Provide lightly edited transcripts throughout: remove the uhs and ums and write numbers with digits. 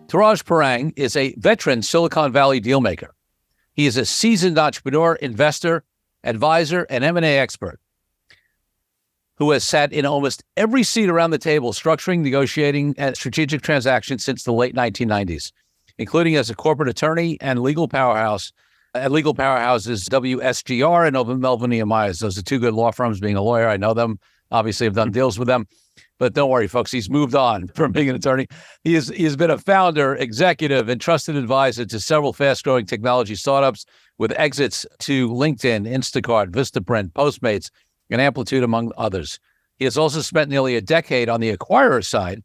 Touraj Parang is a veteran Silicon Valley dealmaker. He is a seasoned entrepreneur, investor, advisor, and M&A expert who has sat in almost every seat around the table, structuring, negotiating, and strategic transactions since the late 1990s, including as a corporate attorney and legal powerhouse at legal powerhouses WSGR and Melvin Nehemiahs. Those are two good law firms. Being a lawyer, I know them. Obviously, I've done deals with them. But don't worry, folks, he's moved on from being an attorney. He has been a founder, executive, and trusted advisor to several fast-growing technology startups with exits to LinkedIn, Instacart, Vistaprint, Postmates, and Amplitude, among others. He has also spent nearly a decade on the acquirer side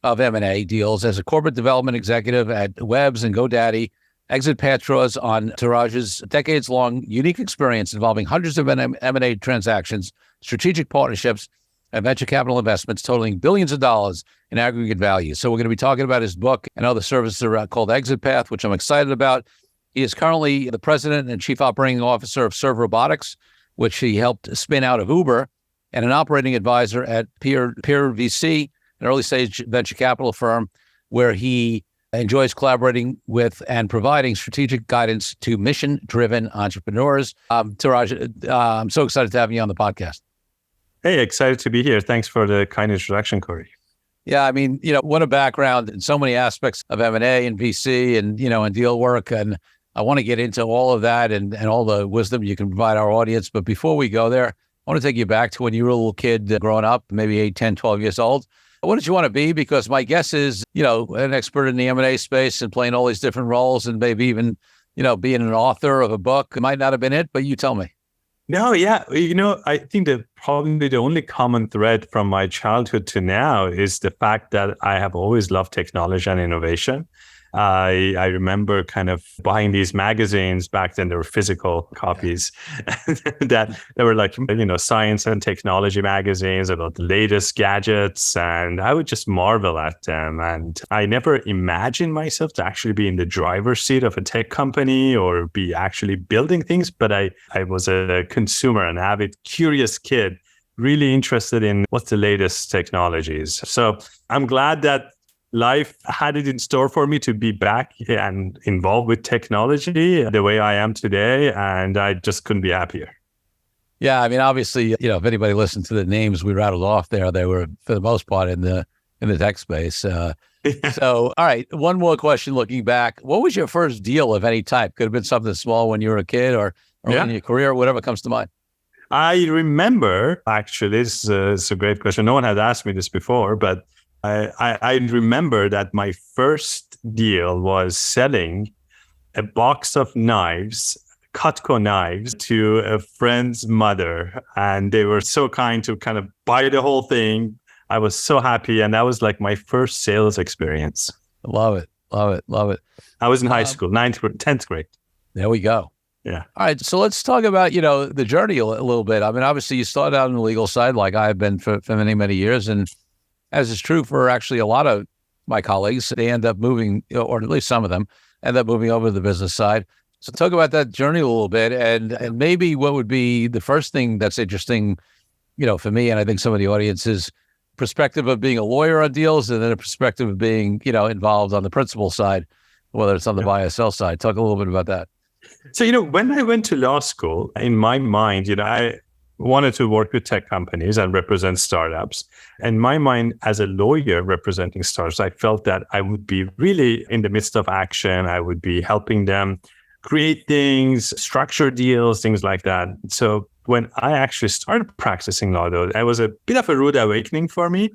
of M&A deals as a corporate development executive at Webs and GoDaddy. Exit path draws on Touraj's decades-long unique experience involving hundreds of M&A transactions, strategic partnerships, and venture capital investments totaling billions of dollars in aggregate value. So we're going to be talking about his book and other services called Exit Path, which I'm excited about. He is currently the president and chief operating officer of Serve Robotics, which he helped spin out of Uber, and an operating advisor at Peer VC, an early-stage venture capital firm, where he enjoys collaborating with and providing strategic guidance to mission-driven entrepreneurs. Touraj, I'm so excited to have you on the podcast. Hey, excited to be here. Thanks for the kind introduction, Corey. Yeah, I mean, what a background in so many aspects of M&A and VC and, and deal work. And I want to get into all of that and all the wisdom you can provide our audience. But before we go there, I want to take you back to when you were a little kid growing up, maybe 8, 10, 12 years old. What did you want to be? Because my guess is, an expert in the M&A space and playing all these different roles and maybe even, being an author of a book. It might not have been it, but you tell me. No, yeah. I think that probably the only common thread from my childhood to now is the fact that I have always loved technology and innovation. I remember kind of buying these magazines back then. There were physical copies that they were like, science and technology magazines about the latest gadgets. And I would just marvel at them. And I never imagined myself to actually be in the driver's seat of a tech company or be actually building things. But I was a consumer, an avid, curious kid, really interested in what's the latest technologies. So I'm glad that life had it in store for me to be back and involved with technology the way I am today. And I just couldn't be happier. Yeah. I mean, obviously, if anybody listened to the names we rattled off there, they were, for the most part, in the tech space. So, all right. One more question looking back. What was your first deal of any type? Could have been something small when you were a kid or in your career, whatever comes to mind. I remember, actually, this is a great question. No one had asked me this before, but I remember that my first deal was selling a box of knives, Cutco knives, to a friend's mother. And they were so kind to kind of buy the whole thing. I was so happy. And that was like my first sales experience. Love it. I was in high school, 10th grade. There we go. Yeah. All right. So let's talk about, the journey a little bit. I mean, obviously you started out on the legal side like I've been for many, many years. And as is true for actually a lot of my colleagues, they end up moving, or at least some of them, end up moving over to the business side. So talk about that journey a little bit, and maybe what would be the first thing that's interesting, for me, and I think some of the audience's perspective of being a lawyer on deals, and then a perspective of being, involved on the principal side, whether it's on the buy or sell side. Talk a little bit about that. So, when I went to law school, in my mind, I wanted to work with tech companies and represent startups. In my mind, as a lawyer representing startups, I felt that I would be really in the midst of action. I would be helping them create things, structure deals, things like that. So when I actually started practicing law, though, it was a bit of a rude awakening for me,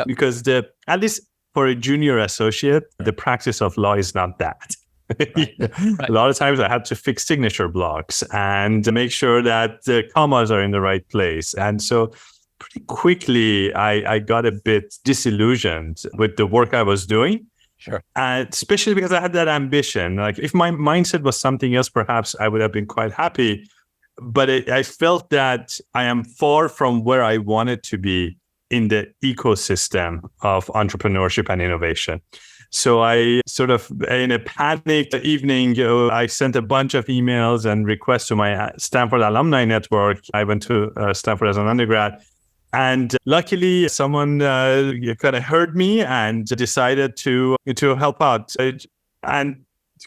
because at least for a junior associate, the practice of law is not that. Right. A lot of times I had to fix signature blocks and make sure that the commas are in the right place. And so pretty quickly, I got a bit disillusioned with the work I was doing. Sure. Especially because I had that ambition. Like if my mindset was something else, perhaps I would have been quite happy. But I felt that I am far from where I wanted to be in the ecosystem of entrepreneurship and innovation. So I sort of, in a panicked evening, I sent a bunch of emails and requests to my Stanford alumni network. I went to Stanford as an undergrad. And luckily, someone kind of heard me and decided to help out and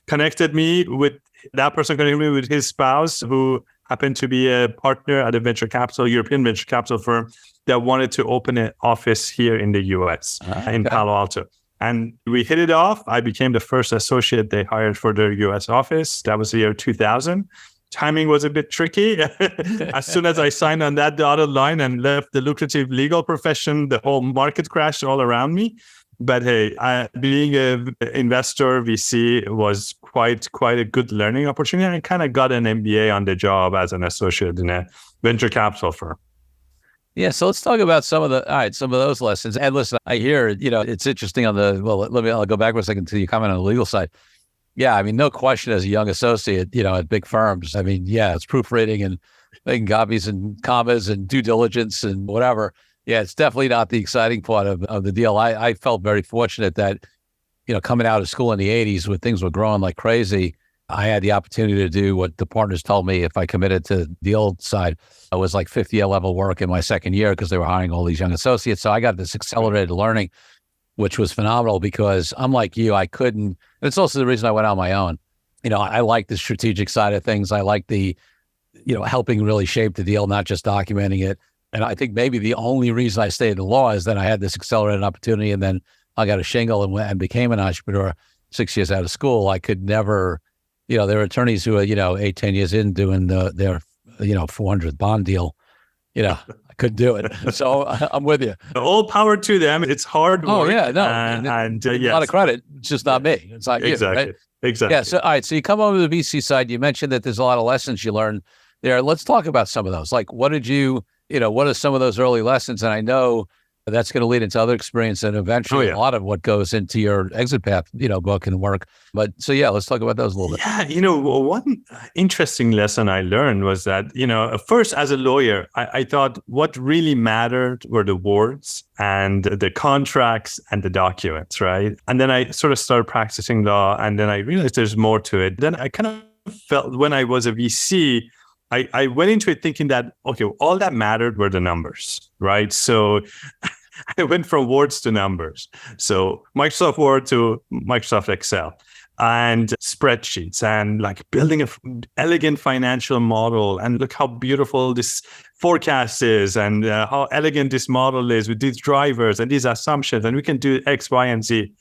connected me with that person, connected me with his spouse, who happened to be a partner at a European venture capital firm that wanted to open an office here in the US, in Palo Alto. And we hit it off. I became the first associate they hired for their US office. That was the year 2000. Timing was a bit tricky. As soon as I signed on that dotted line and left the lucrative legal profession, the whole market crashed all around me. But hey, being an investor, VC was quite a good learning opportunity. I kind of got an MBA on the job as an associate in a venture capital firm. Yeah, so let's talk about some of those lessons. And listen, I hear, it's interesting I'll go back for a second to your comment on the legal side. Yeah, I mean, no question as a young associate, at big firms, I mean, yeah, it's proofreading and making copies and commas and due diligence and whatever. Yeah, it's definitely not the exciting part of the deal. I felt very fortunate that, coming out of school in the 80s when things were growing like crazy, I had the opportunity to do what the partners told me if I committed to the deal side. I was like 50 level work in my second year because they were hiring all these young associates. So I got this accelerated learning, which was phenomenal because I'm like you, I couldn't, and it's also the reason I went on my own. I like the strategic side of things. I like the, helping really shape the deal, not just documenting it. And I think maybe the only reason I stayed in law is that I had this accelerated opportunity, and then I got a shingle and became an entrepreneur 6 years out of school. I could never, there are attorneys who are, 8-10 years in doing their 400th bond deal. I couldn't do it. So I'm with you. All power to them. It's hard work. Oh, yeah, no. Yes. A lot of credit. It's just not me. It's not exactly. you, right? Exactly. Yeah. So, all right. So you come over to the VC side. You mentioned that there's a lot of lessons you learned there. Let's talk about some of those. Like, what are some of those early lessons? And I know that's going to lead into other experience and eventually a lot of what goes into your exit path, book and work. But so, yeah, let's talk about those a little bit. Yeah. One interesting lesson I learned was that, first as a lawyer, I thought what really mattered were the words and the contracts and the documents, right? And then I sort of started practicing law, and then I realized there's more to it. Then I kind of felt when I was a VC, I went into it thinking that, okay, all that mattered were the numbers, right? So I went from words to numbers. So Microsoft Word to Microsoft Excel and spreadsheets and like building an elegant financial model. And look how beautiful this forecast is and how elegant this model is with these drivers and these assumptions. And we can do X, Y, and Z.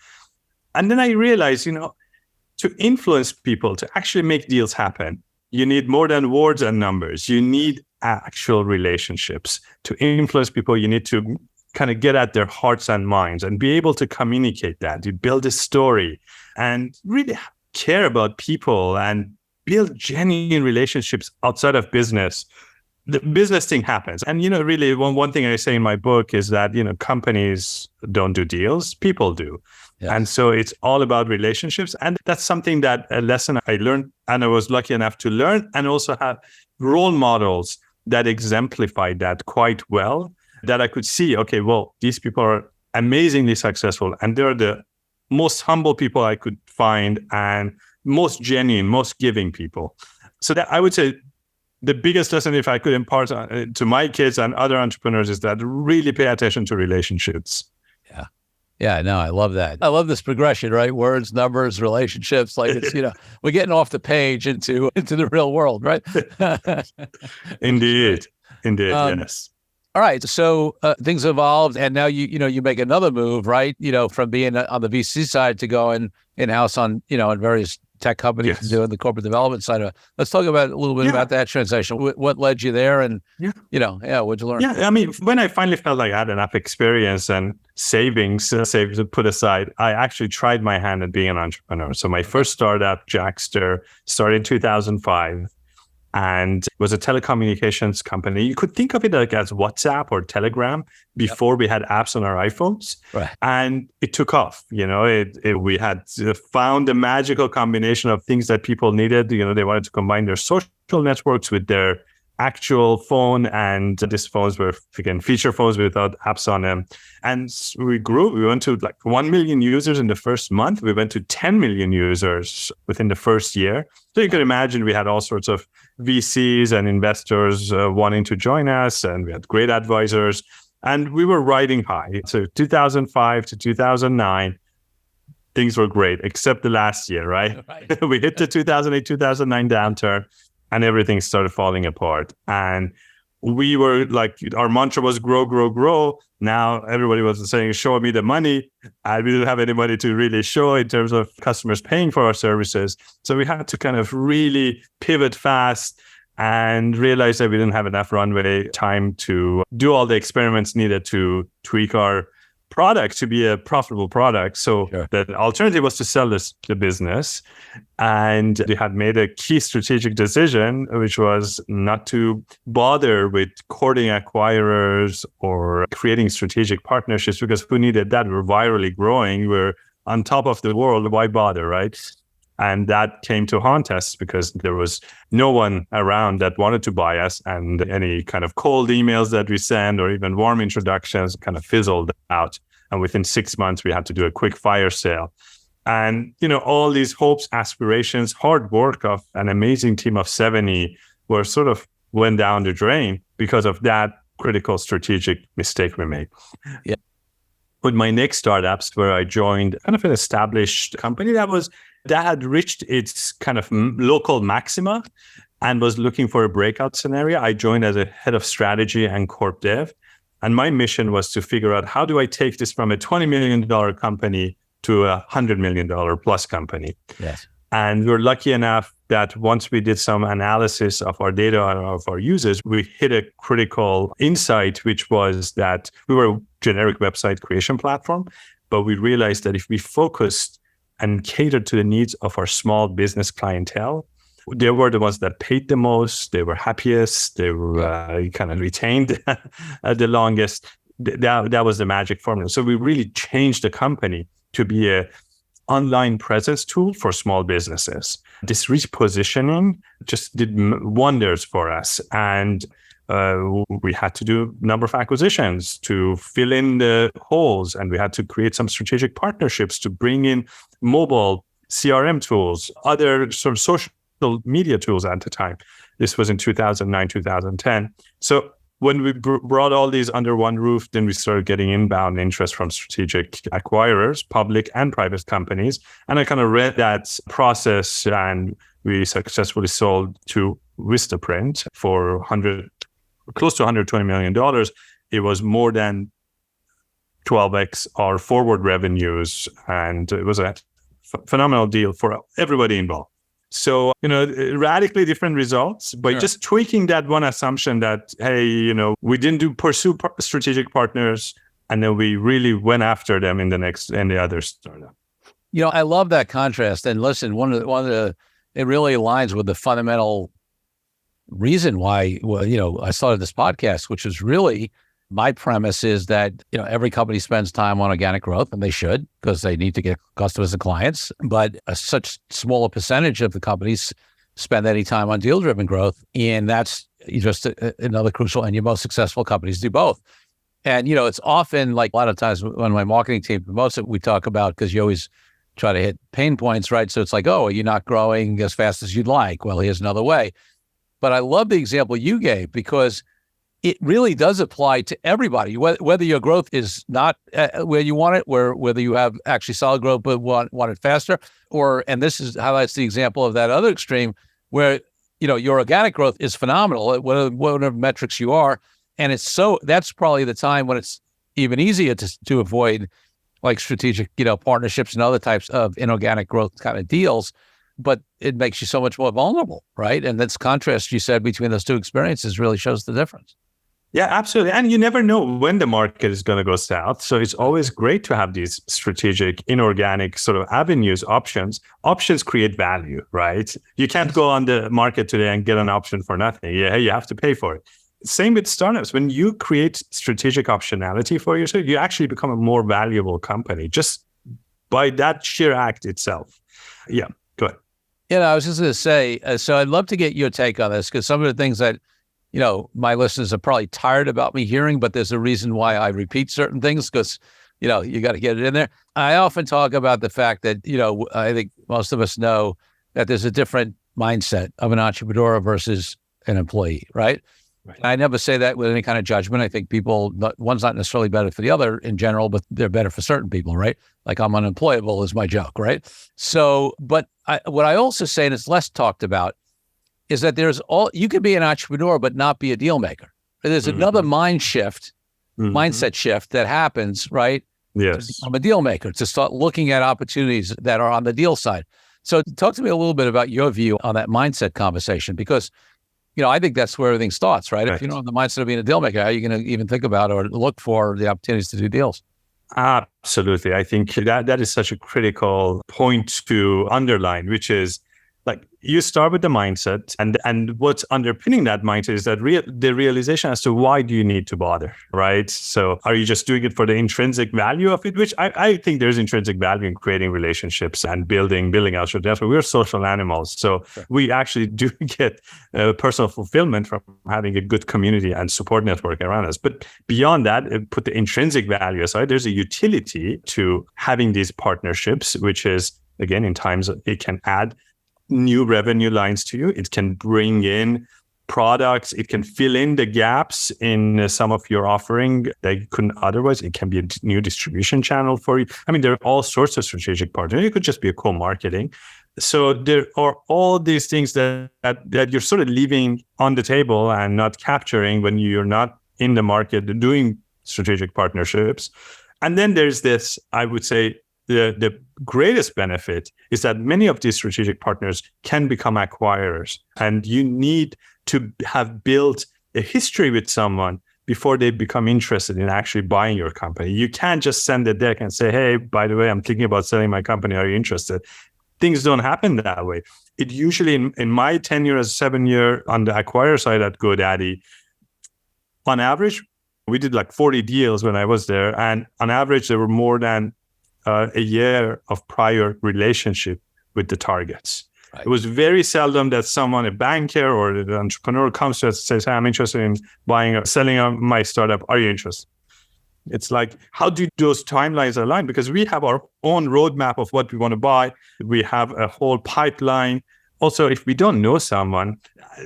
And then I realized, to influence people, to actually make deals happen, you need more than words and numbers. You need actual relationships. To influence people, you need to kind of get at their hearts and minds and be able to communicate that. You build a story and really care about people and build genuine relationships outside of business. The business thing happens. And, really one thing I say in my book is that, companies don't do deals, people do. Yes. And so it's all about relationships. And that's something that a lesson I learned, and I was lucky enough to learn, and also have role models that exemplified that quite well, that I could see, okay, well, these people are amazingly successful, and they're the most humble people I could find and most genuine, most giving people. So that I would say the biggest lesson, if I could impart to my kids and other entrepreneurs, is that really pay attention to relationships. Yeah. Yeah, no, I love that. I love this progression, right? Words, numbers, relationships. Like it's, we're getting off the page into the real world, right? Indeed. Yes. All right. So things evolved, and now you make another move, right? From being on the VC side to going in-house on, in various tech companies, yes, and doing the corporate development side of it. Let's talk about a little bit about that transition. What led you there, and what'd you learn? Yeah, I mean, when I finally felt like I had enough experience and savings to put aside, I actually tried my hand at being an entrepreneur. So my first startup, Jackster, started in 2005. And it was a telecommunications company. You could think of it like as WhatsApp or Telegram before we had apps on our iPhones. Right. And it took off. We had found a magical combination of things that people needed. They wanted to combine their social networks with their actual phone, and these phones were, again, feature phones without apps on them. And we grew. We went to like 1 million users in the first month. We went to 10 million users within the first year. So you can imagine we had all sorts of VCs and investors wanting to join us, and we had great advisors. And we were riding high. So 2005 to 2009, things were great, except the last year, right? We hit the 2008, 2009 downturn, and everything started falling apart. And we were like, our mantra was grow, grow, grow. Now everybody was saying, show me the money. And we didn't have any money to really show in terms of customers paying for our services. So we had to kind of really pivot fast and realize that we didn't have enough runway time to do all the experiments needed to tweak our product to be a profitable product. So the alternative was to sell the business. And they had made a key strategic decision, which was not to bother with courting acquirers or creating strategic partnerships, because who needed that? We're virally growing. We're on top of the world. Why bother, right? And that came to haunt us because there was no one around that wanted to buy us. And any kind of cold emails that we send or even warm introductions kind of fizzled out. And within 6 months, we had to do a quick fire sale. And, all these hopes, aspirations, hard work of an amazing team of 70 were sort of went down the drain because of that critical strategic mistake we made. Yeah. With my next startups, where I joined kind of an established company that had reached its kind of local maxima and was looking for a breakout scenario, I joined as a head of strategy and corp dev. And my mission was to figure out, how do I take this from a $20 million company to a $100 million plus company? Yes. And we're lucky enough that once we did some analysis of our data and of our users, we hit a critical insight, which was that we were a generic website creation platform, but we realized that if we focused and catered to the needs of our small business clientele, they were the ones that paid the most, they were happiest, they were kind of retained the longest. That was the magic formula. So we really changed the company to be a online presence tool for small businesses. This repositioning just did wonders for us. And we had to do a number of acquisitions to fill in the holes. And we had to create some strategic partnerships to bring in mobile CRM tools, other sort of social media tools at the time. This was in 2009, 2010. So when we brought all these under one roof, then we started getting inbound interest from strategic acquirers, public and private companies. And I kind of read that process, and we successfully sold to Vistaprint for close to $120 million. It was more than 12x our forward revenues. And it was a phenomenal deal for everybody involved. So, radically different results, but just tweaking that one assumption that, hey, we didn't pursue strategic partners, and then we really went after them in the other startup. I love that contrast. And listen, it really aligns with the fundamental reason why, I started this podcast, which is really, my premise is that, every company spends time on organic growth, and they should, because they need to get customers and clients. But such smaller percentage of the companies spend any time on deal-driven growth. And that's just another crucial, and your most successful companies do both. And, it's often like a lot of times when my marketing team, most of it we talk about, because you always try to hit pain points, right? So it's like, oh, you're not growing as fast as you'd like. Well, here's another way. But I love the example you gave, because it really does apply to everybody, whether your growth is not where you want it, whether you have actually solid growth but want it faster, and this highlights the example of that other extreme where your organic growth is phenomenal at whatever metrics you are, and that's probably the time when it's even easier to avoid like strategic partnerships and other types of inorganic growth kind of deals. But it makes you so much more vulnerable, right? And this contrast you said between those two experiences really shows the difference. Yeah, absolutely. And you never know when the market is going to go south. So it's always great to have these strategic, inorganic sort of avenues, options. Options create value, right? You can't go on the market today and get an option for nothing. Yeah, you have to pay for it. Same with startups. When you create strategic optionality for yourself, you actually become a more valuable company just by that sheer act itself. Yeah, go ahead. I was just going to say, so I'd love to get your take on this, because some of the things that my listeners are probably tired about me hearing, but there's a reason why I repeat certain things, because, you got to get it in there. I often talk about the fact that, I think most of us know that there's a different mindset of an entrepreneur versus an employee, right? Right. I never say that with any kind of judgment. I think one's not necessarily better for the other in general, but they're better for certain people, right? Like I'm unemployable is my joke, right? So, but what I also say, and it's less talked about, is that you could be an entrepreneur, but not be a deal maker. There's another mindset shift that happens, right? Yes. To become a deal maker, to start looking at opportunities that are on the deal side. So talk to me a little bit about your view on that mindset conversation, because I think that's where everything starts, right? If you don't have the mindset of being a deal maker, how are you going to even think about or look for the opportunities to do deals? Absolutely. I think that is such a critical point to underline, which is like you start with the mindset, and what's underpinning that mindset is that the realization as to why do you need to bother, right? So are you just doing it for the intrinsic value of it, which I think there's intrinsic value in creating relationships and building out. So therefore, we're social animals. So we actually do get personal fulfillment from having a good community and support network around us. But beyond that, put the intrinsic value aside, there's a utility to having these partnerships, which is, again, in times it can add new revenue lines to you. It can bring in products. It can fill in the gaps in some of your offering that you couldn't otherwise. It can be a new distribution channel for you. I mean, there are all sorts of strategic partners. It could just be a co-marketing. So there are all these things that you're sort of leaving on the table and not capturing when you're not in the market doing strategic partnerships. And then there's this, I would say, the greatest benefit is that many of these strategic partners can become acquirers, and you need to have built a history with someone before they become interested in actually buying your company. You can't just send a deck and say, hey, by the way, I'm thinking about selling my company. Are you interested? Things don't happen that way. It usually, in my tenure as 7-year on the acquirer side at GoDaddy, on average, we did like 40 deals when I was there. And on average, there were more than a year of prior relationship with the targets. Right. It was very seldom that someone, a banker or an entrepreneur, comes to us and says, hey, I'm interested in buying or selling my startup. Are you interested? It's like, how do those timelines align? Because we have our own roadmap of what we want to buy. We have a whole pipeline. Also, if we don't know someone,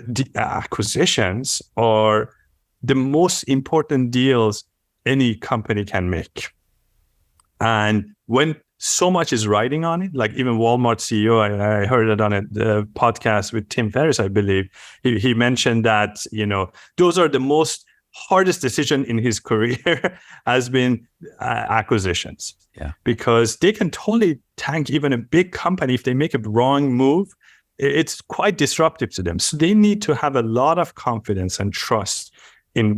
the acquisitions are the most important deals any company can make. And when so much is riding on it, like even Walmart CEO, I heard it on a podcast with Tim Ferriss, I believe. He mentioned that, those are the most hardest decision in his career has been acquisitions. Yeah. Because they can totally tank even a big company if they make a wrong move. It's quite disruptive to them. So they need to have a lot of confidence and trust in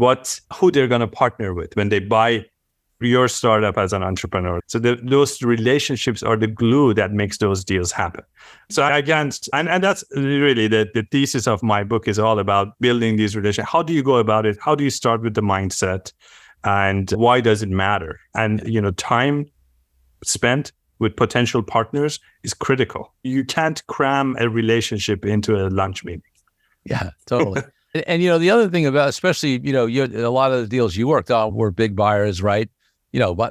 who they're going to partner with when they buy your startup as an entrepreneur. So those relationships are the glue that makes those deals happen. So again, and that's really the thesis of my book is all about building these relationships. How do you go about it? How do you start with the mindset? And why does it matter? And, time spent with potential partners is critical. You can't cram a relationship into a lunch meeting. Yeah, totally. And, the other thing about, especially, a lot of the deals you worked on were big buyers, right?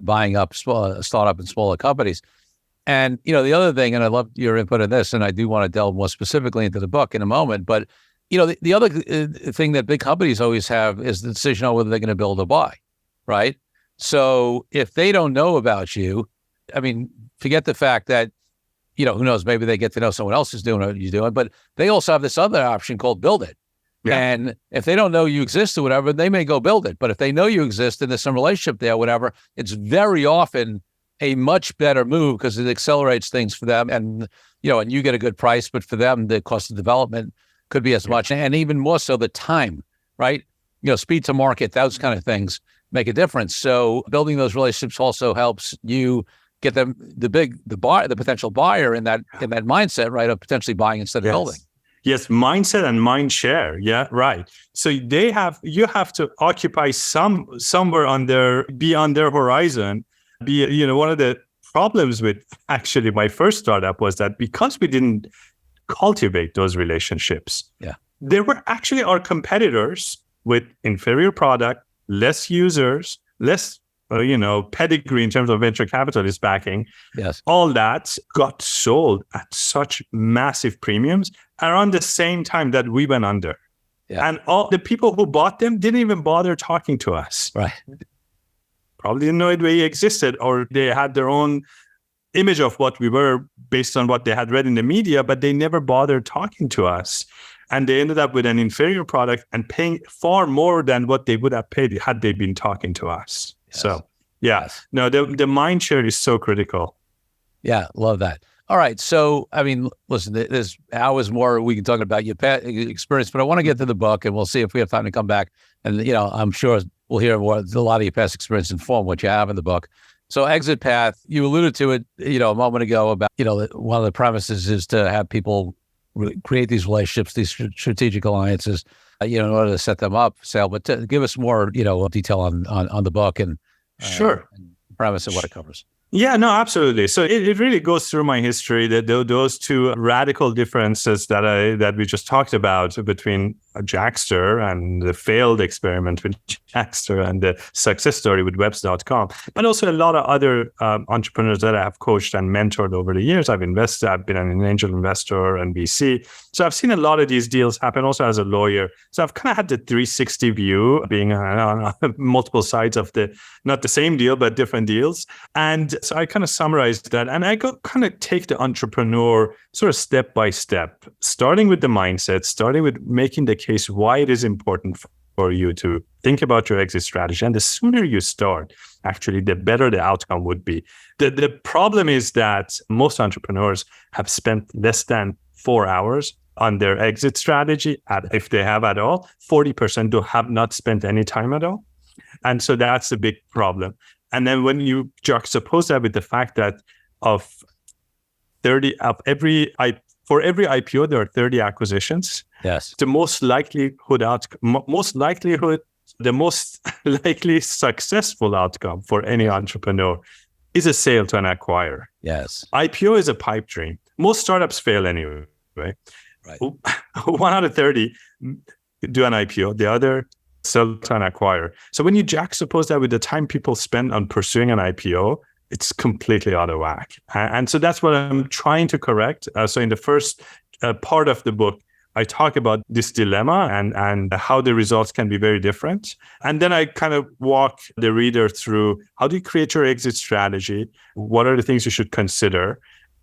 Buying up startup and smaller companies. And, the other thing, and I love your input on this, and I do want to delve more specifically into the book in a moment, but, the other thing that big companies always have is the decision on whether they're going to build or buy, right? So if they don't know about you, I mean, forget the fact that, who knows, maybe they get to know someone else is doing what you're doing, but they also have this other option called build it. Yeah. And if they don't know you exist or whatever, they may go build it. But if they know you exist and there's some relationship there, whatever, it's very often a much better move because it accelerates things for them. And, and you get a good price, but for them, the cost of development could be as much. And even more so the time, right? Speed to market, those kind of things make a difference. So building those relationships also helps you get them, the potential buyer in that mindset, right? Of potentially buying instead of building. Yes, mindset and mind share. Yeah, right. So you have to occupy somewhere be on their horizon. One of the problems with actually my first startup was that because we didn't cultivate those relationships, they were actually our competitors with inferior product, less users, less pedigree in terms of venture capitalist backing. Yes. All that got sold at such massive premiums around the same time that we went under. Yeah. And all the people who bought them didn't even bother talking to us. Right. Probably didn't know we existed, or they had their own image of what we were based on what they had read in the media, but they never bothered talking to us. And they ended up with an inferior product and paying far more than what they would have paid had they been talking to us. Yes. So, yeah, Yes. no, the mind share is so critical. Yeah, love that. All right. So, I mean, listen, there's hours more we can talk about your experience, but I want to get to the book, and we'll see if we have time to come back. And, I'm sure we'll hear more, a lot of your past experience inform what you have in the book. So exit path, you alluded to it, a moment ago about, one of the premises is to have people create these relationships, these strategic alliances, in order to set them up, Sal. But give us more, detail on the book and Sure. and premise and what it covers. Yeah, no, absolutely. So it really goes through my history, that those two radical differences that we just talked about between Jackster and the failed experiment with Jackster and the success story with Webs.com, but also a lot of other entrepreneurs that I have coached and mentored over the years. I've been an angel investor and VC. So I've seen a lot of these deals happen also as a lawyer. So I've kind of had the 360 view, being on multiple sides of not the same deal, but different deals. And so I kind of summarized that, and I kind of take the entrepreneur sort of step by step, starting with the mindset, starting with making the case why it is important for you to think about your exit strategy. And the sooner you start, actually, the better the outcome would be. The problem is that most entrepreneurs have spent less than 4 hours on their exit strategy, if they have at all. 40% have not spent any time at all. And so that's a big problem. And then when you juxtapose that with the fact that for every IPO, there are 30 acquisitions. Yes. The most likely successful outcome for any entrepreneur is a sale to an acquirer. Yes. IPO is a pipe dream. Most startups fail anyway. Right. 1 out of 30 do an IPO. The other sell to an acquirer. So when you juxtapose that with the time people spend on pursuing an IPO, it's completely out of whack. And so that's what I'm trying to correct. So in the first part of the book, I talk about this dilemma and how the results can be very different. And then I kind of walk the reader through how do you create your exit strategy? What are the things you should consider?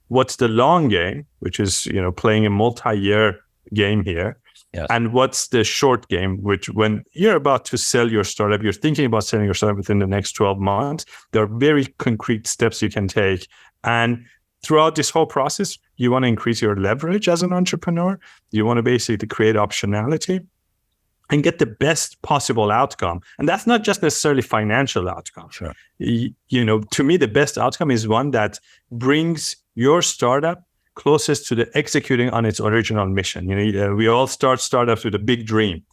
What's the long game, which is, playing a multi-year game here. Yes. And what's the short game, which when you're about to sell your startup, you're thinking about selling your startup within the next 12 months, there are very concrete steps you can take. And throughout this whole process, you want to increase your leverage as an entrepreneur. You want to basically create optionality and get the best possible outcome. And that's not just necessarily financial outcome. Sure. To me, the best outcome is one that brings your startup closest to the executing on its original mission. We all start startups with a big dream.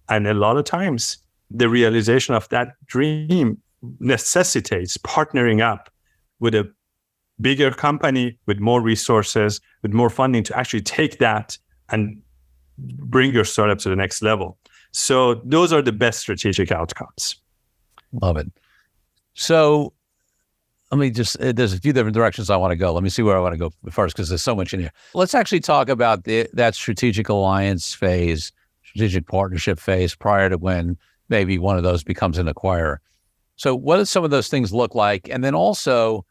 And a lot of times, the realization of that dream necessitates partnering up with a bigger company, with more resources, with more funding to actually take that and bring your startup to the next level. So those are the best strategic outcomes. Love it. So let me there's a few different directions I want to go. Let me see where I want to go first, because there's so much in here. Let's actually talk about that strategic alliance phase, strategic partnership phase prior to when maybe one of those becomes an acquirer. So what do some of those things look like? And then also,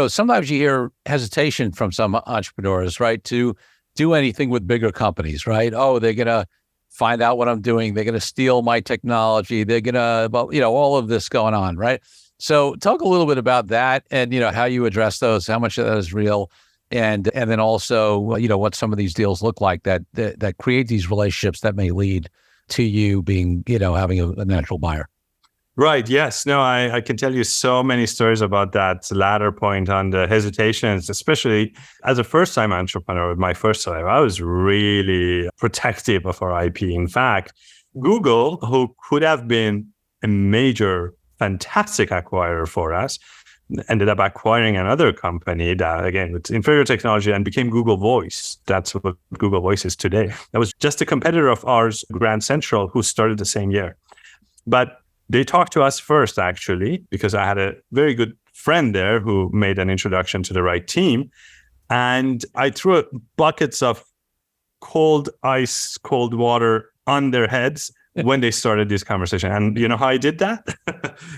sometimes you hear hesitation from some entrepreneurs, right, to do anything with bigger companies, right? Oh, they're going to find out what I'm doing. They're going to steal my technology. They're going to, all of this going on, right? So talk a little bit about that and, how you address those, how much of that is real, and then also, what some of these deals look like that create these relationships that may lead to you being, having a natural buyer. Right. Yes. No, I can tell you so many stories about that latter point on the hesitations, especially as a first-time entrepreneur with my first startup. I was really protective of our IP. In fact, Google, who could have been a major, fantastic acquirer for us, ended up acquiring another company that, again, with inferior technology and became Google Voice. That's what Google Voice is today. That was just a competitor of ours, Grand Central, who started the same year. But they talked to us first, actually, because I had a very good friend there who made an introduction to the right team. And I threw buckets of cold ice, cold water on their heads when they started this conversation. And you know how I did that?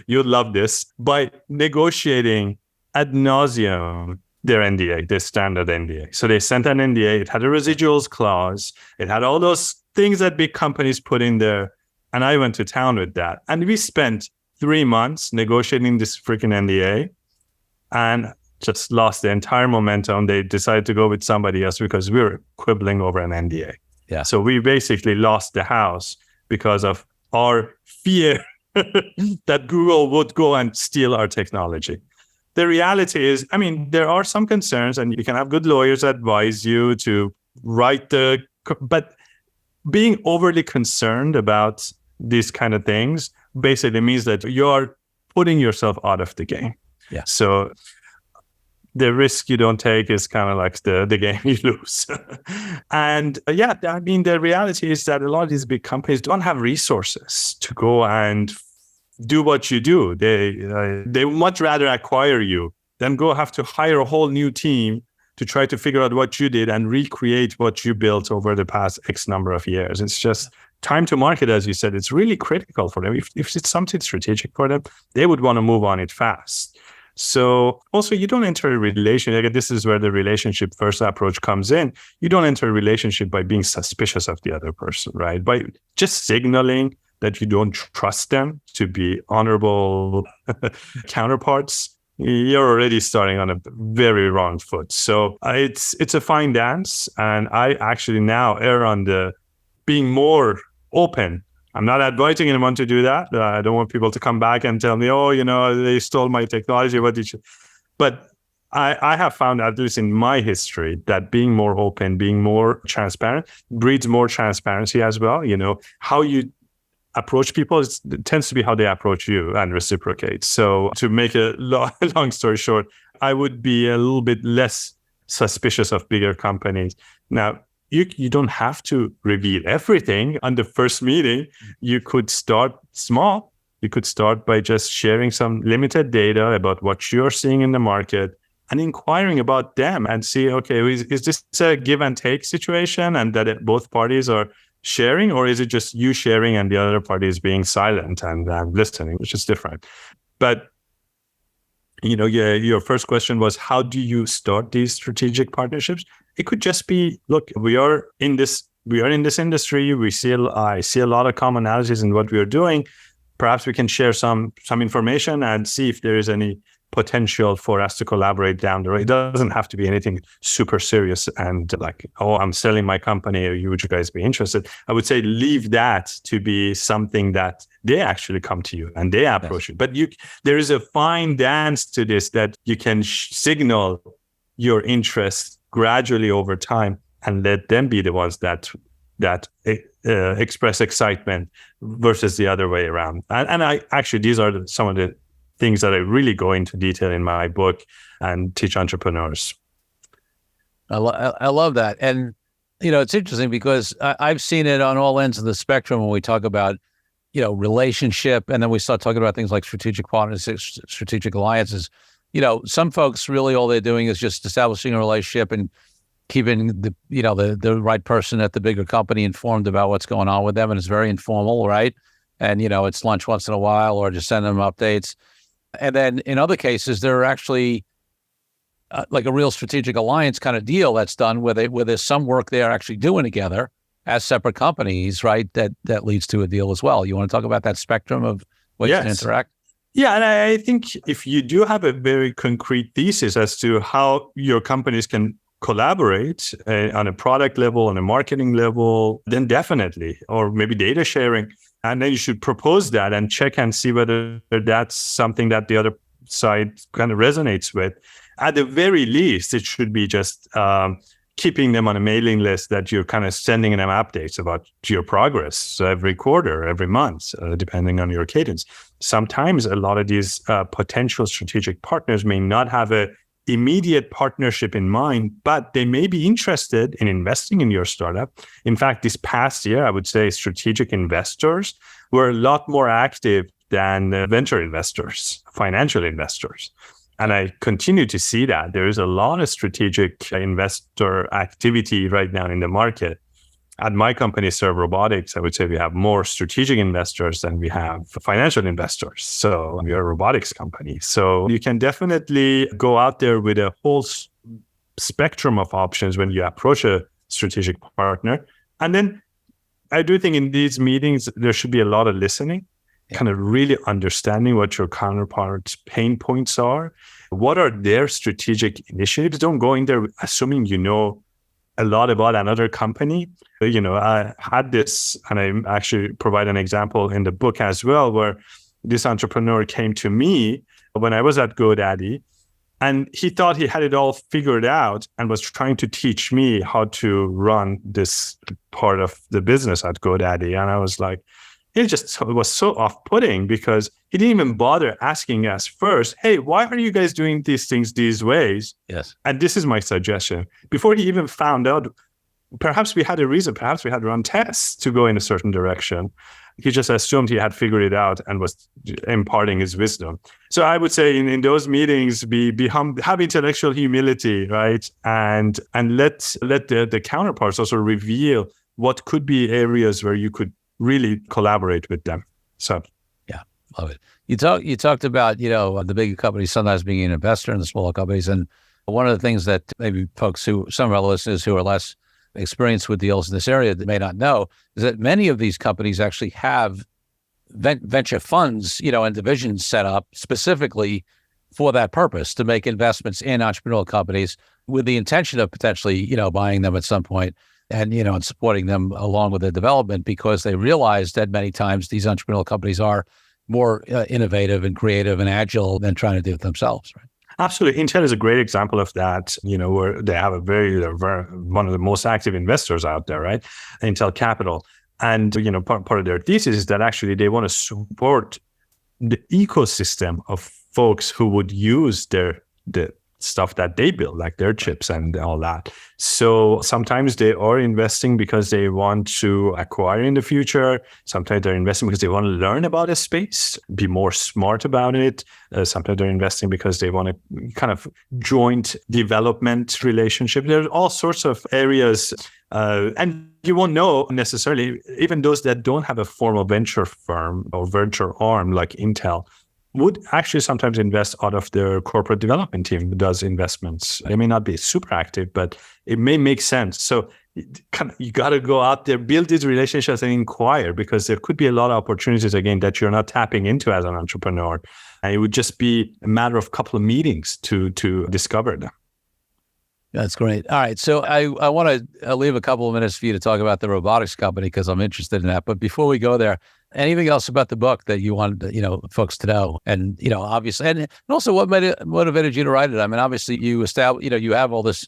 You'd love this. By negotiating ad nauseum their NDA, their standard NDA. So they sent an NDA. It had a residuals clause. It had all those things that big companies put in there. And I went to town with that. And we spent 3 months negotiating this freaking NDA and just lost the entire momentum. They decided to go with somebody else because we were quibbling over an NDA. Yeah. So we basically lost the house because of our fear that Google would go and steal our technology. The reality is, I mean, there are some concerns, and you can have good lawyers advise you to write but being overly concerned about these kind of things basically means that you're putting yourself out of the game. Yeah. So the risk you don't take is kind of like the game you lose. And I mean, the reality is that a lot of these big companies don't have resources to go and do what you do. They would much rather acquire you than go have to hire a whole new team to try to figure out what you did and recreate what you built over the past X number of years. It's just time to market, as you said. It's really critical for them. If it's something strategic for them, they would want to move on it fast. So also, you don't enter a relationship. Again, this is where the relationship first approach comes in. You don't enter a relationship by being suspicious of the other person, right? By just signaling that you don't trust them to be honorable counterparts, you're already starting on a very wrong foot. So it's a fine dance. And I actually now err on the being more open. I'm not advising anyone to do that. I don't want people to come back and tell me, oh, you know, they stole my technology. What did you? But I have found, at least in my history, that being more open, being more transparent breeds more transparency as well. You know, how you approach people, it tends to be how they approach you and reciprocate. So to make a long story short, I would be a little bit less suspicious of bigger companies. Now, you don't have to reveal everything on the first meeting. You could start small. You could start by just sharing some limited data about what you're seeing in the market and inquiring about them and see, okay, is this a give and take situation and that both parties are sharing, or is it just you sharing and the other party is being silent and listening, which is different. But you know, your first question was, how do you start these strategic partnerships? It could just be, look, we are in this industry. I see a lot of commonalities in what we are doing. Perhaps we can share some information and see if there is any potential for us to collaborate down the road. It doesn't have to be anything super serious and like, oh, I'm selling my company. Would you guys be interested? I would say leave that to be something that they actually come to you and they approach you. But there is a fine dance to this that you can signal your interest gradually over time and let them be the ones that express excitement versus the other way around. And I actually, these are some of the things that I really go into detail in my book and teach entrepreneurs. I love that. And, you know, it's interesting because I've seen it on all ends of the spectrum when we talk about, you know, relationship, and then we start talking about things like strategic partnerships, strategic alliances. You know, some folks really all they're doing is just establishing a relationship and keeping the right person at the bigger company informed about what's going on with them. And it's very informal, right? And, you know, it's lunch once in a while or just send them updates. And then in other cases, there are actually like a real strategic alliance kind of deal that's done where there's some work they're actually doing together as separate companies, right? That leads to a deal as well. You want to talk about that spectrum of ways to interact? Yeah, and I think if you do have a very concrete thesis as to how your companies can collaborate on a product level, on a marketing level, then definitely, or maybe data sharing. And then you should propose that and check and see whether that's something that the other side kind of resonates with. At the very least, it should be just keeping them on a mailing list that you're kind of sending them updates about your progress. So every quarter, every month, depending on your cadence. Sometimes a lot of these potential strategic partners may not have a immediate partnership in mind, but they may be interested in investing in your startup. In fact, this past year, I would say strategic investors were a lot more active than venture investors, financial investors. And I continue to see that there is a lot of strategic investor activity right now in the market. At my company, Serve Robotics, I would say we have more strategic investors than we have financial investors. So we are a robotics company. So you can definitely go out there with a whole spectrum of options when you approach a strategic partner. And then I do think in these meetings, there should be a lot of listening, kind of really understanding what your counterpart's pain points are. What are their strategic initiatives? Don't go in there assuming you know a lot about another company. I had this, and I actually provide an example in the book as well, where this entrepreneur came to me when I was at GoDaddy, and he thought he had it all figured out and was trying to teach me how to run this part of the business at GoDaddy. And I was like, it was so off-putting because he didn't even bother asking us first, hey, why are you guys doing these things these ways? Yes. And this is my suggestion. Before he even found out, perhaps we had a reason, perhaps we had run tests to go in a certain direction. He just assumed he had figured it out and was imparting his wisdom. So I would say in those meetings, have intellectual humility, right? And let the counterparts also reveal what could be areas where you could really collaborate with them. So, yeah, love it. You talked about, the big companies sometimes being an investor in the smaller companies. And one of the things that maybe some of our listeners who are less experienced with deals in this area that may not know is that many of these companies actually have venture funds, and divisions set up specifically for that purpose, to make investments in entrepreneurial companies with the intention of potentially, buying them at some point. And, and supporting them along with their development, because they realize that many times these entrepreneurial companies are more innovative and creative and agile than trying to do it themselves, right? Absolutely. Intel is a great example of that, where they have they're one of the most active investors out there, right? Intel Capital. And, part of their thesis is that actually they want to support the ecosystem of folks who would use the stuff that they build, like their chips and all that. So sometimes they are investing because they want to acquire in the future. Sometimes they're investing because they want to learn about a space, be more smart about it. Sometimes they're investing because they want to kind of joint development relationship. There's all sorts of areas. And you won't know necessarily, even those that don't have a formal venture firm or venture arm like Intel would actually sometimes invest out of their corporate development team who does investments. They may not be super active, but it may make sense. So you got to go out there, build these relationships and inquire, because there could be a lot of opportunities, again, that you're not tapping into as an entrepreneur. And it would just be a matter of a couple of meetings to discover them. That's great. All right. So I want to leave a couple of minutes for you to talk about the robotics company, because I'm interested in that. But before we go there, anything else about the book that you want, folks to know? And, obviously, and also what motivated you to write it? I mean, obviously you you have all this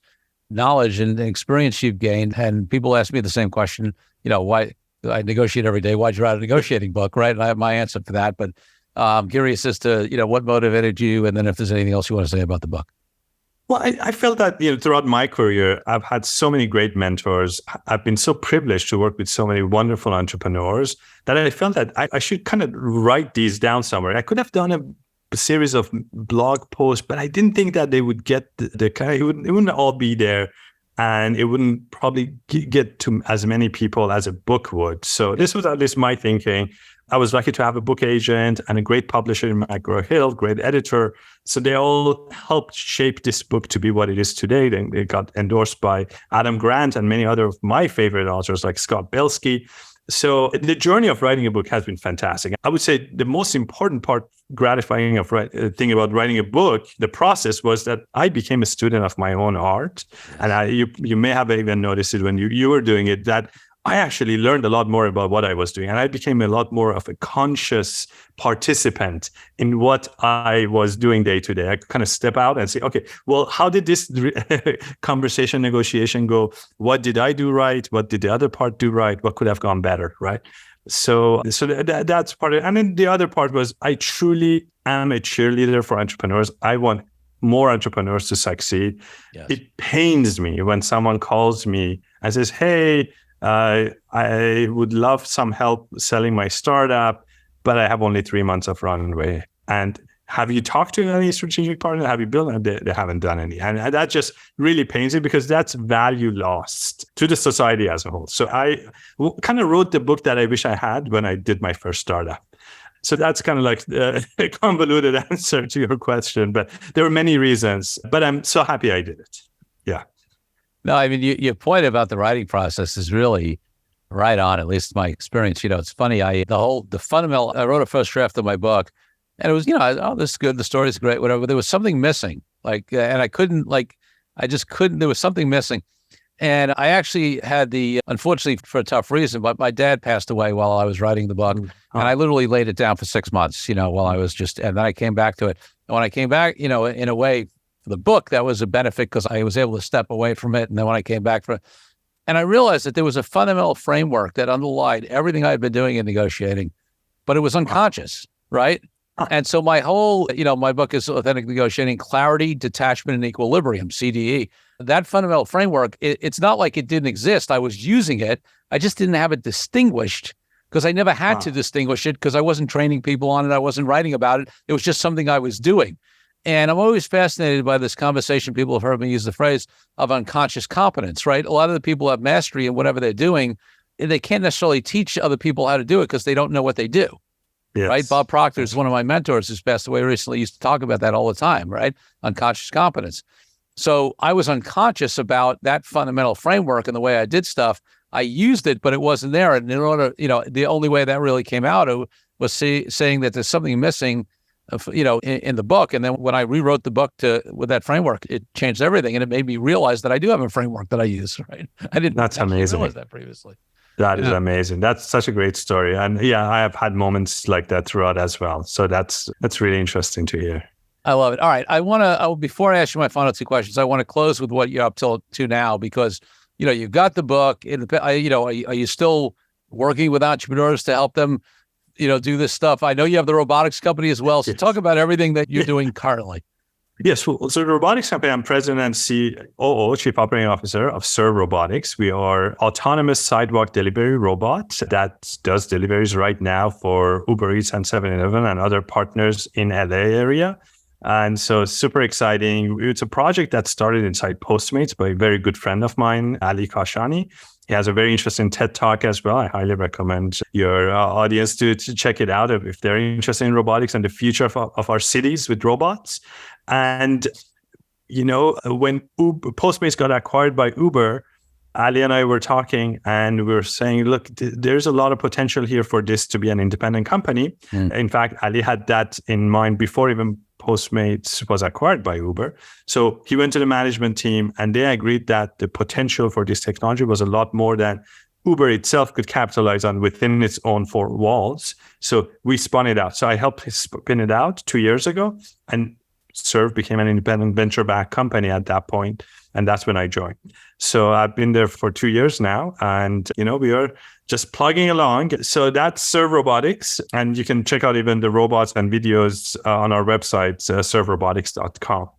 knowledge and experience you've gained, and people ask me the same question, why I negotiate every day. Why'd you write a negotiating book? Right. And I have my answer for that, but I'm curious as to, what motivated you, and then if there's anything else you want to say about the book. Well, I felt that, throughout my career, I've had so many great mentors. I've been so privileged to work with so many wonderful entrepreneurs that I felt that I should kind of write these down somewhere. I could have done a series of blog posts, but I didn't think that they would get the kind. It wouldn't all be there, and it wouldn't probably get to as many people as a book would. So this was at least my thinking. I was lucky to have a book agent and a great publisher in McGraw-Hill, great editor. So they all helped shape this book to be what it is today. Then it got endorsed by Adam Grant and many other of my favorite authors like Scott Belsky. So the journey of writing a book has been fantastic. I would say the most important part, gratifying thing about writing a book, the process, was that I became a student of my own art. And you may have even noticed it when you were doing it, that I actually learned a lot more about what I was doing, and I became a lot more of a conscious participant in what I was doing day to day. I kind of step out and say, okay, well, how did this conversation, negotiation go? What did I do right? What did the other part do right? What could have gone better, right? So that's part of it. And then the other part was, I truly am a cheerleader for entrepreneurs. I want more entrepreneurs to succeed. Yes. It pains me when someone calls me and says, hey, I would love some help selling my startup, but I have only 3 months of runway. And have you talked to any strategic partner? Have you built? And they haven't done any. And that just really pains me because that's value lost to the society as a whole. So I kind of wrote the book that I wish I had when I did my first startup. So that's kind of like a convoluted answer to your question, but there were many reasons, but I'm so happy I did it. Yeah. No, I mean, your point about the writing process is really right on, at least my experience. It's funny. I wrote a first draft of my book and it was, this is good. The story's great, whatever. There was something missing. And I just couldn't, there was something missing. And I actually had unfortunately for a tough reason, but my dad passed away while I was writing the book. And I literally laid it down for 6 months, while I was and then I came back to it. And when I came back, in a way for the book, that was a benefit because I was able to step away from it. And then when I came back and I realized that there was a fundamental framework that underlied everything I had been doing in negotiating, but it was unconscious, right? And so my whole, my book is Authentic Negotiating, Clarity, Detachment, and Equilibrium, CDE. That fundamental framework, it's not like it didn't exist. I was using it. I just didn't have it distinguished because I never had to distinguish it because I wasn't training people on it. I wasn't writing about it. It was just something I was doing. And I'm always fascinated by this conversation. People have heard me use the phrase of unconscious competence, right? A lot of the people have mastery in whatever they're doing. And they can't necessarily teach other people how to do it because they don't know what they do. Yes. Right? Bob Proctor is one of my mentors who's passed away recently. He used to talk about that all the time, right? Unconscious competence. So I was unconscious about that fundamental framework and the way I did stuff. I used it, but it wasn't there. And in order, the only way that really came out was saying that there's something missing, in the book. And then when I rewrote the book with that framework, it changed everything. And it made me realize that I do have a framework that I use, right? I didn't realize that previously. That is amazing. That's such a great story. And yeah, I have had moments like that throughout as well. So that's really interesting to hear. I love it. All right. Before I ask you my final two questions, I want to close with what you're up to now, because, you've got the book. Are you still working with entrepreneurs to help them, do this stuff? I know you have the robotics company as well. So talk about everything that you're doing currently. Yes. So the robotics company, I'm president and COO, Chief Operating Officer of Serve Robotics. We are autonomous sidewalk delivery robot that does deliveries right now for Uber Eats and 7-Eleven and other partners in LA area. And so super exciting. It's a project that started inside Postmates by a very good friend of mine, Ali Kashani. He has a very interesting TED Talk as well. I highly recommend your audience to check it out if they're interested in robotics and the future of our cities with robots. And, when Postmates got acquired by Uber, Ali and I were talking and we were saying, look, there's a lot of potential here for this to be an independent company. In fact, Ali had that in mind before even Postmates was acquired by Uber. So he went to the management team and they agreed that the potential for this technology was a lot more than Uber itself could capitalize on within its own four walls. So we spun it out. So I helped spin it out 2 years ago, and Serve became an independent venture-backed company at that point, and that's when I joined. So I've been there for 2 years now, and we are just plugging along. So that's Serve Robotics, and you can check out even the robots and videos on our website, serverobotics.com.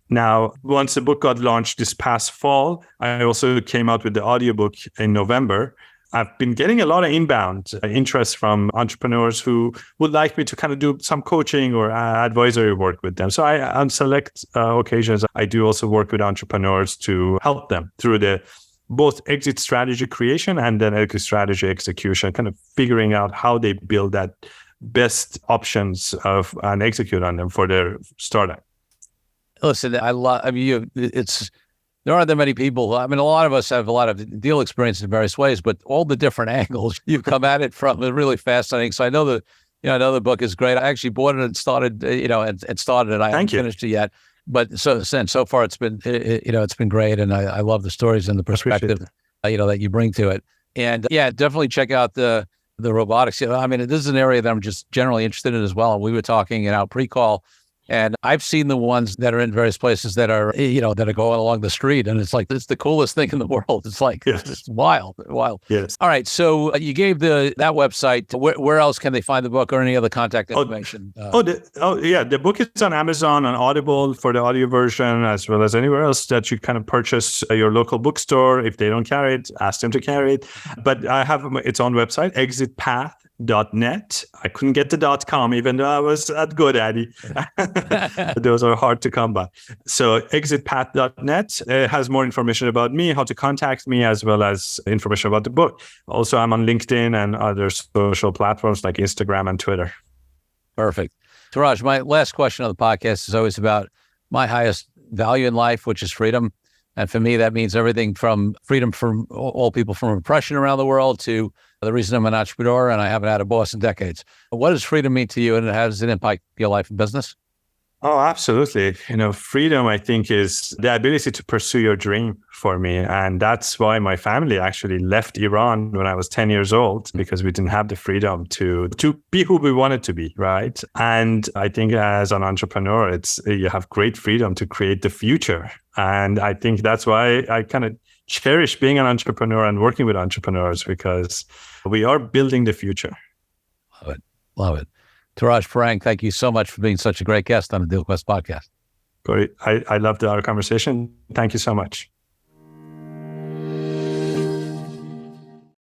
Now, once the book got launched this past fall, I also came out with the audiobook in November. I've been getting a lot of inbound interest from entrepreneurs who would like me to kind of do some coaching or advisory work with them. So on select occasions, I do also work with entrepreneurs to help them through both exit strategy creation and then exit strategy execution, kind of figuring out how they build that best options and execute on them for their startup. Listen, there aren't that many people. A lot of us have a lot of deal experience in various ways, but all the different angles you've come at it from are really fascinating. So I know the book is great. I actually bought it and started, and started it. I haven't finished it yet, but so far it's been, it's been great. And I love the stories and the perspective, that you bring to it. And definitely check out the robotics. This is an area that I'm just generally interested in as well. And we were talking in our pre-call, and I've seen the ones that are in various places that are, that are going along the street. And it's like, it's the coolest thing in the world. It's like, It's wild. Yes. All right. So you gave that website. Where else can they find the book or any other contact information? The book is on Amazon, on Audible for the audio version, as well as anywhere else that you kind of purchase your local bookstore. If they don't carry it, ask them to carry it. But I have its own website, exitpath.net. I couldn't get the .com, even though I was at GoDaddy. Those are hard to come by. So exitpath.net has more information about me, how to contact me, as well as information about the book. Also, I'm on LinkedIn and other social platforms like Instagram and Twitter. Perfect. Touraj, my last question on the podcast is always about my highest value in life, which is freedom. And for me, that means everything from freedom from all people from oppression around the world to the reason I'm an entrepreneur and I haven't had a boss in decades. What does freedom mean to you, and how does it impact your life and business? Oh, absolutely. Freedom, I think, is the ability to pursue your dream for me. And that's why my family actually left Iran when I was 10 years old, because we didn't have the freedom to be who we wanted to be, right? And I think as an entrepreneur, you have great freedom to create the future. And I think that's why I kind of cherish being an entrepreneur and working with entrepreneurs, because we are building the future. Love it. Love it. Touraj Parang, thank you so much for being such a great guest on the DealQuest podcast. Corey, I loved our conversation. Thank you so much.